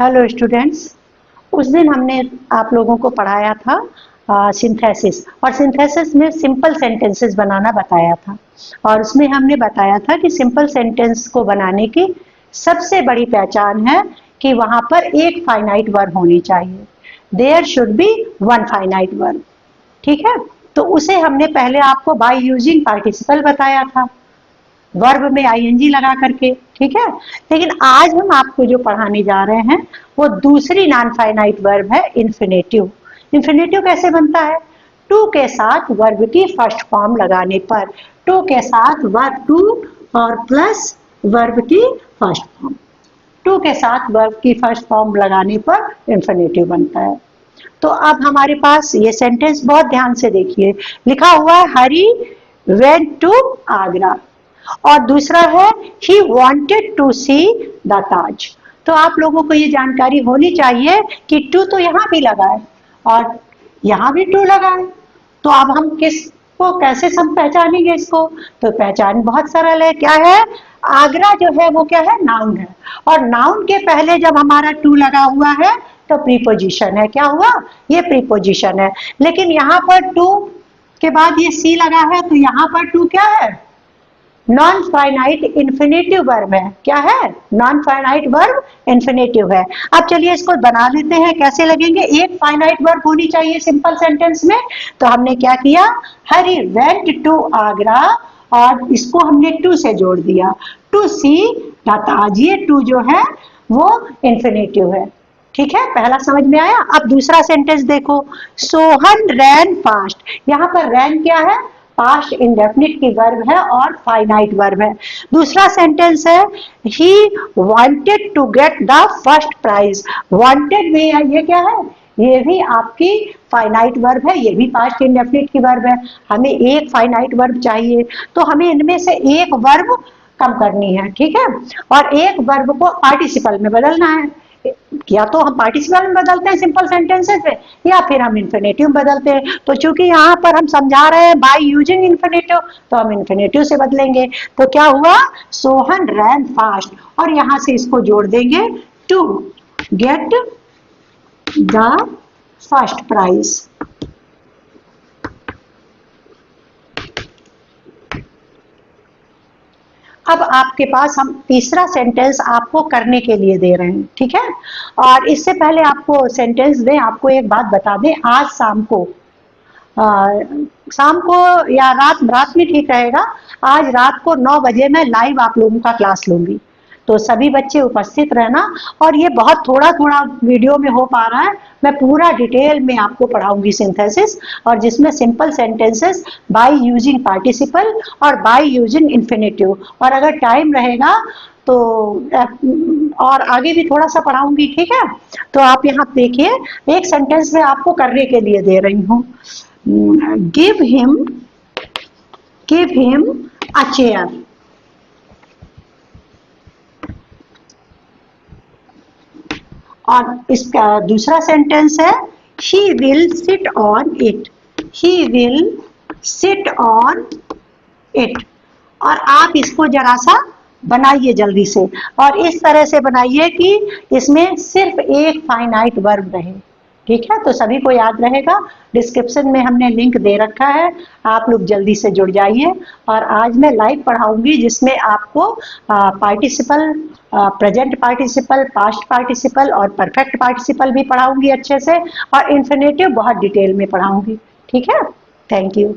Hello students, उस दिन हमने आप लोगों को पढ़ाया था सिंथेसिस और सिंथेसिस में सिंपल सेंटेंसेस बनाना बताया था। और उसमें हमने बताया था कि सिंपल सेंटेंस को बनाने की सबसे बड़ी पहचान है कि वहां पर एक फाइनाइट वर्ब होनी चाहिए। There should be one finite verb. ठीक है, तो उसे हमने पहले आपको बाय यूजिंग पार्टिसिपल बताया था, वर्ब में आईएनजी लगा करके। ठीक है, लेकिन आज हम आपको जो पढ़ाने जा रहे हैं वो दूसरी नॉन फाइनाइट वर्ब है, इन्फिनेटिव। इन्फिनेटिव कैसे बनता है? टू के साथ वर्ब की फर्स्ट फॉर्म लगाने पर, टू के साथ वर्ब टू और प्लस वर्ब की फर्स्ट फॉर्म, टू के साथ वर्ब की फर्स्ट फॉर्म लगाने पर इन्फिनेटिव बनता है। तो अब हमारे पास ये सेंटेंस बहुत ध्यान से देखिए, लिखा हुआ है हरी वेंट टू आगरा और दूसरा है he wanted to see the Taj. तो आप लोगों को ये जानकारी होनी चाहिए कि टू तो यहाँ भी लगा है और यहाँ भी टू लगा है। तो अब हम किसको कैसे सब पहचानेंगे इसको? तो पहचान बहुत सरल है। क्या है? आगरा जो है वो क्या है? नाउन है, और नाउन के पहले जब हमारा टू लगा हुआ है तो प्रीपोजिशन है। क्या हुआ? ये प्रीपोजिशन है। लेकिन यहाँ पर टू के बाद ये सी लगा है, तो यहाँ पर टू क्या है? नॉन फाइनाइट इन्फिनेटिव वर्ब है। क्या है? नॉन फाइनाइट वर्ब इन्फिनेटिव है। अब चलिए इसको बना लेते हैं, कैसे लगेंगे। एक फाइनाइट वर्ब होनी चाहिए सिंपल सेंटेंस में, तो हमने क्या किया, हरी वेंट टू आगरा और इसको हमने टू से जोड़ दिया, टू सी द ताज। ये टू जो है वो इन्फिनेटिव है। ठीक है, पहला समझ में आया। अब दूसरा सेंटेंस देखो, सोहन रैन फास्ट। यहाँ पर रैन क्या है? पास्ट इंडेफिनिट की वर्ब है और फाइनाइट वर्ब है। दूसरा सेंटेंस है he wanted to get the first prize. Wanted में ये क्या है? ये भी आपकी फाइनाइट वर्ब है, ये भी पास्ट इंडेफिनिट की वर्ब है। हमें एक फाइनाइट वर्ब चाहिए, तो हमें इनमें से एक वर्ब कम करनी है। ठीक है, और एक वर्ब को पार्टिसिपल में बदलना है। या तो हम पार्टिसिपल में बदलते हैं सिंपल सेंटेंसेस में, या फिर हम इन्फिनेटिव बदलते हैं। तो चूंकि यहाँ पर हम समझा रहे हैं बाय यूजिंग इन्फिनेटिव, तो हम इन्फिनेटिव से बदलेंगे। तो क्या हुआ? सोहन रैन फास्ट, और यहाँ से इसको जोड़ देंगे to get the first prize. अब आपके पास हम तीसरा सेंटेंस आपको करने के लिए दे रहे हैं। ठीक है, और इससे पहले आपको सेंटेंस दें, आपको एक बात बता दें। आज शाम को या रात में ठीक रहेगा। आज रात को 9 बजे मैं लाइव आप लोगों का क्लास लूंगी, तो सभी बच्चे उपस्थित रहना। और ये बहुत थोड़ा थोड़ा वीडियो में हो पा रहा है, मैं पूरा डिटेल में आपको पढ़ाऊंगी सिंथेसिस, और जिसमें simple sentences by using participle और बाय यूजिंग इन्फिनेटिव। और अगर टाइम रहेगा तो और आगे भी थोड़ा सा पढ़ाऊंगी। ठीक है, तो आप यहाँ देखिए, एक सेंटेंस में आपको करने के लिए दे रही हूँ, गिव हिम अ चेयर। और इसका दूसरा सेंटेंस है he will sit on it, he will sit on it। और आप इसको जरा सा बनाइए जल्दी से, और इस तरह से बनाइए कि इसमें सिर्फ एक फाइनाइट वर्ब रहे। ठीक है, तो सभी को याद रहेगा। डिस्क्रिप्शन में हमने लिंक दे रखा है, आप लोग जल्दी से जुड़ जाइए। और आज मैं लाइव पढ़ाऊंगी, जिसमें आपको participle, present participle, past participle और परफेक्ट पार्टिसिपल भी पढ़ाऊंगी अच्छे से, और इन्फिनेटिव बहुत डिटेल में पढ़ाऊंगी। ठीक है, थैंक यू।